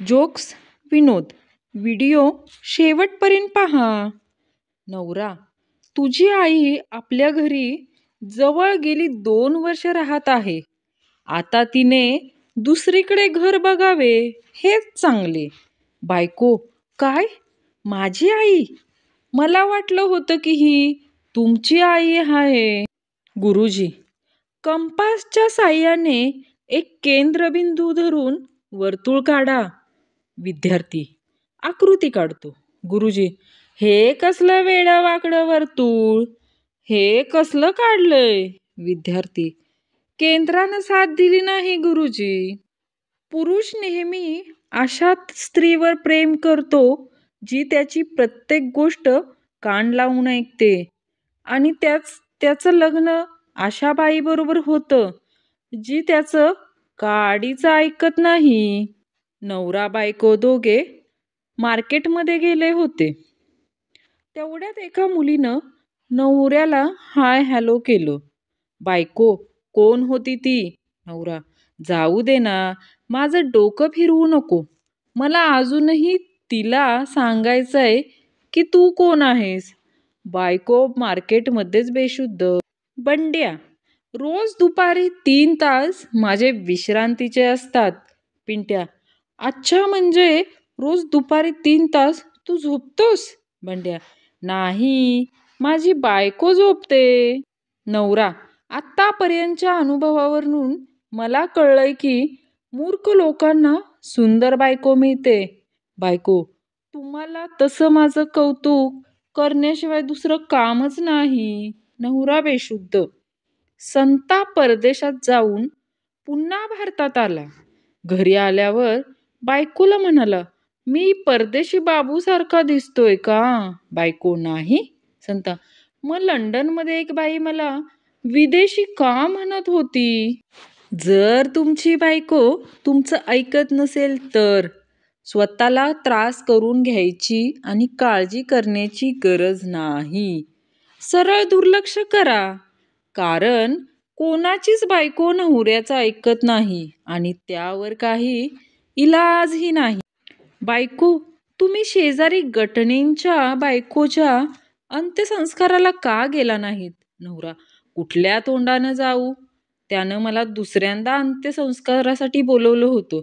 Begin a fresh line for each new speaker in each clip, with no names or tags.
Jokes, विनोद. Video शेवटपर्यंत पहा. नवरा: तुझी आई आपल्या घरी जवळ गेली 2 वर्ष राहत आहे. आता तिने दुसरीकडे घर बघावे हेच चांगले. बायको: काय? माझी आई? मला वाटलं होतं की ही तुमची आई आहे. गुरुजी: कंपासच्या साह्याने एक केंद्रबिंदू धरून वर्तुळ काढा. विद्यार्थी आकृती काढतो. गुरुजी: हे कसलं वेडं-वाकडं वर्तुळ? हे कसलं काढलंय? विद्यार्थी: केंद्रानं साथ दिली नाही गुरुजी. पुरुष नेहमी अशा स्त्रीवर प्रेम करतो जी त्याची प्रत्येक गोष्ट कान लावून ऐकते, आणि त्याचं लग्न अशा बाईबरोबर होतं जी त्याचं काडीचं ऐकत नाही. नवरा बायको दोघे मार्केटमध्ये गेले होते. तेवढ्यात एका मुलीनं नवऱ्याला हाय हॅलो केलं. बायको: कोण होती ती? नवरा: जाऊ दे ना, माझं डोकं फिरवू नको. मला अजूनही तिला सांगायचंय की तू कोण आहेस. बायको मार्केटमध्येच बेशुद्ध. बंड्या: रोज दुपारी 3 तास माझे विश्रांतीचे असतात. पिंट्या: अच्छा, म्हणजे रोज दुपारी 3 तास तू झोपतोस? बंड्या: नाही, माझी बायको झोपते. नवरा: आत्तापर्यंतच्या अनुभवावरून मला कळलंय की मूर्ख लोकांना सुंदर बायको मिळते. बायको: तुम्हाला तसं माझं कौतुक करण्याशिवाय दुसरं कामच नाही. नवरा बेशुद्ध. संता परदेशात जाऊन पुन्हा भारतात आला. घरी आल्यावर बायकोला म्हणाला, मी परदेशी बाबूसारखा दिसतोय का? बायको: नाही. संता: मग लंडनमध्ये एक बाई मला विदेशी का म्हणत होती? जर तुमची बायको तुमचं ऐकत नसेल तर स्वतःला त्रास करून घ्यायची आणि काळजी करण्याची गरज नाही. सरळ दुर्लक्ष करा. कारण कोणाचीच बायको नवऱ्याचं ऐकत नाही आणि त्यावर काही इलाजही नाही. बायको: तुम्ही शेजारी गटणेंच्या बायकोच्या अंत्यसंस्काराला का गेला नाहीत? नवरा: कुठल्या तोंडानं जाऊ? त्यानं मला दुसऱ्यांदा अंत्यसंस्कारासाठी बोलवलं होतं,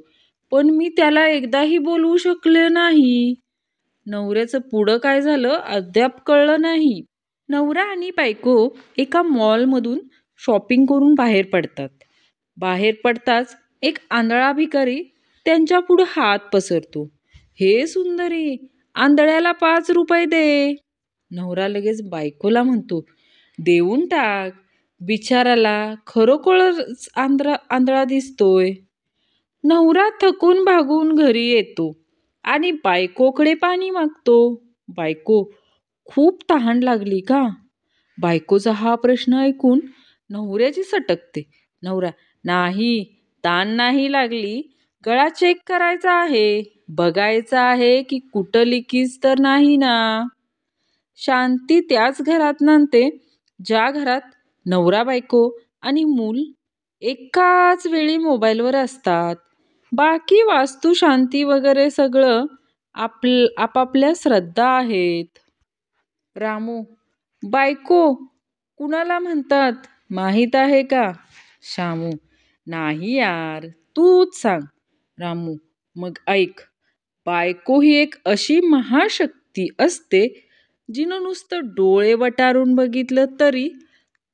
पण मी त्याला एकदाही बोलवू शकले नाही. नवऱ्याचं पुढं काय झालं अद्याप कळलं नाही. नवरा आणि बायको एका मॉलमधून शॉपिंग करून बाहेर पडतात. बाहेर पडताच एक आंधळा भिकारी त्यांच्या पुढं हात पसरतो. हे सुंदरी, आंधळ्याला 5 रुपये दे. नवरा लगेच बायकोला म्हणतो, देऊन टाक. बिचाराला खरोखरच आंधळा दिसतोय. नवरा थकून भागून घरी येतो आणि बायकोकडे पाणी मागतो. बायको: खूप तहान लागली का? बायकोचा हा प्रश्न ऐकून नवऱ्याची सटकते. नवरा: नाही, तहान नाही लागली. गळा चेक करायचा आहे. बघायचं आहे की कुठं लिकीज तर नाही ना. शांती त्याच घरात नांदते ज्या घरात नवरा बायको आणि मूल एकाच वेळी मोबाईलवर असतात. बाकी वास्तू शांती वगैरे सगळं आपापल्या श्रद्धा आहेत. रामू: बायको कुणाला म्हणतात माहीत आहे का? शामू: नाही यार, तूच सांग. रामू: मग ऐक. बायको ही एक अशी महाशक्ती असते जिनं नुसतं डोळे वटारून बघितलं तरी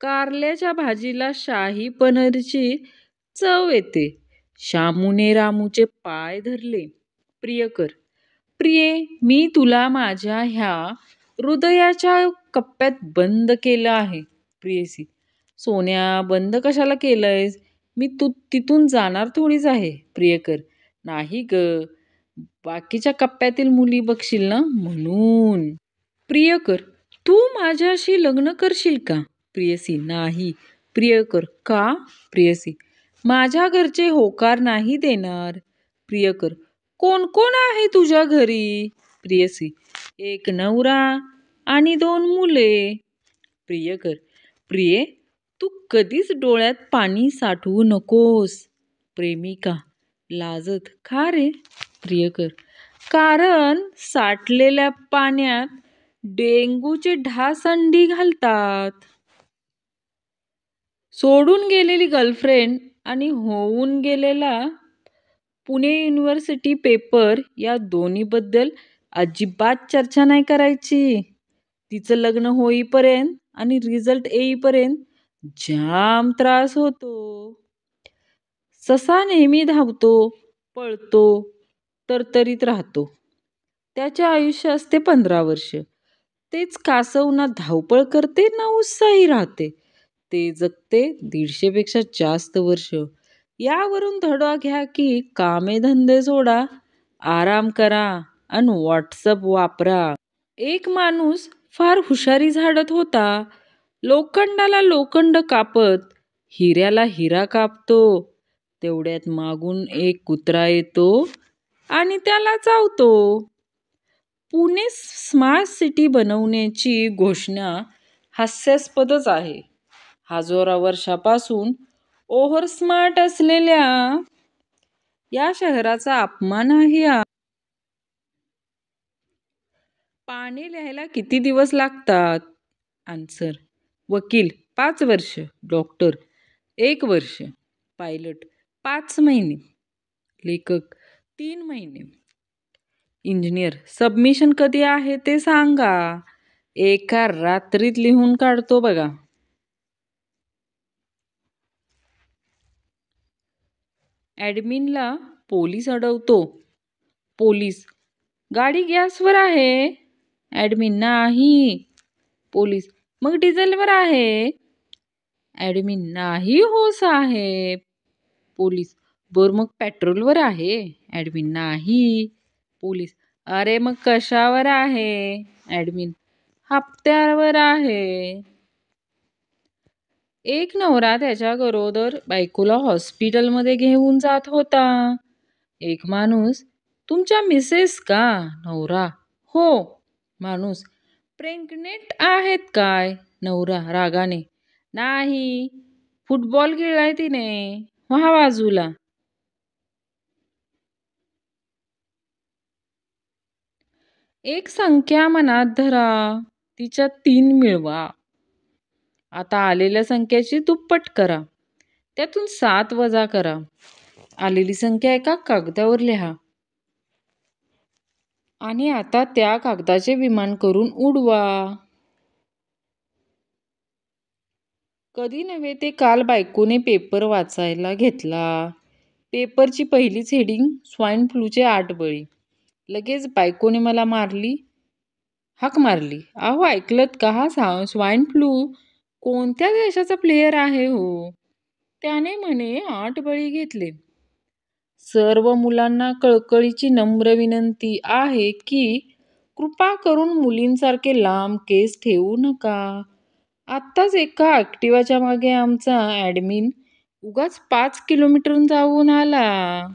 कारल्याच्या भाजीला शाही पनीरची चव येते. शामूने रामूचे पाय धरले. प्रियकर: प्रिये, मी तुला माझ्या ह्या हृदयाच्या कप्प्यात बंद केलं आहे. प्रेयसी: सोन्या, बंद कशाला केलंयस? मी तिथून जाणार थोडीच आहे. प्रियकर: नाही ग, बाकीच्या कप्प्यातील मुली बघशील ना म्हणून. प्रियकर: तू माझ्याशी लग्न करशील का? प्रेयसी: नाही. प्रियकर: का? प्रेयसी: माझ्या घरचे होकार नाही देणार. प्रियकर: कोण कोण आहे तुझ्या घरी? प्रेयसी: एक नवरा आणि 2 मुले. प्रियकर: प्रिये, तू कधीच डोळ्यात पाणी साठवू नकोस. प्रेमिका लाजत: का रे? प्रियकर. कारण साठलेल्या पाण्यात डेंग्यूचे ढास अंडी घालतात. सोडून गेलेली गर्लफ्रेंड आणि होऊन गेलेला पुणे युनिव्हर्सिटी पेपर या दोन्हीबद्दल अजिबात चर्चा नाही करायची. तिचं लग्न होईपर्यंत आणि रिझल्ट येईपर्यंत जाम त्रास होतो. ससा नेहमी धावतो, पळतो, तरतरीत राहतो. त्याचे आयुष्य असते 15 वर्ष. तेच कासव ना धावपळ करते ना उत्साही राहते. ते जगते 150 पेक्षा जास्त वर्ष. यावरून धडा घ्या की कामे धंदे सोडा, आराम करा आणि व्हॉट्सअप वापरा. एक माणूस फार हुशारी झाडत होता. लोखंडाला लोखंड कापत हिऱ्याला हिरा कापतो. तेवढ्यात मागून एक कुत्रा येतो आणि त्याला चावतो. पुणे स्मार्ट सिटी बनवण्याची घोषणा हास्यास्पदच आहे. हजारो वर्षापासून ओव्हर स्मार्ट असलेल्या या शहराचा अपमान आहे हा. पाने लिहायला किती दिवस लागतात? आन्सर. वकील 5 वर्ष, डॉक्टर 1 वर्ष, पायलट 5 महिने, लेखक 3 महिने, इंजिनियर सबमिशन कधी आहे ते सांगा. एका रात्रीत लिहून काढतो बघा. ॲडमिनला पोलीस अडवतो. पोलीस. गाडी गॅसवर आहे. ॲडमिन. नाही. पोलीस. मग डिझेलवर आहे. ॲडमिन. नाही हो साहेब. पोलीस. बरं मग पेट्रोलवर आहे. ॲडमिन. नाही. पोलीस. अरे मग कशावर आहे? ॲडमिन. हप्त्यावर आहे. एक नवरा त्याच्या गरोदर बायकोला हॉस्पिटलमध्ये घेऊन जात होता. एक माणूस. तुमच्या मिसेस का? नवरा. हो. माणूस. प्रेग्नेंट आहेत काय? नवरा रागाने. नाही. फुटबॉल खेळलाय तिने. व्हा बाजूला. एक संख्या मनात धरा. तिच्या 3 मिळवा. आता आलेल्या संख्येची दुप्पट करा. त्यातून 7 वजा करा. आलेली संख्या एका कागदावर लिहा. आणि आता त्या कागदाचे विमान करून उडवा. कधी नव्हे ते काल बायकोने पेपर वाचायला घेतला. पेपरची पहिलीच हेडिंग स्वाईन फ्लूचे 8 बळी. लगेच बायकोने मला हाक मारली. अहो ऐकलत का? हा स्वाईन फ्लू कोणत्या देशाचा प्लेयर आहे हो? त्याने म्हणे 8 बळी घेतले. सर्व मुलांना कळकळीची नम्र विनंती आहे की कृपा करून मुलींसारखे लांब केस ठेवू नका. आत्ताच एका ॲक्टिवाच्या मागे आमचा ॲडमिन उगाच 5 किलोमीटर जाऊन आला.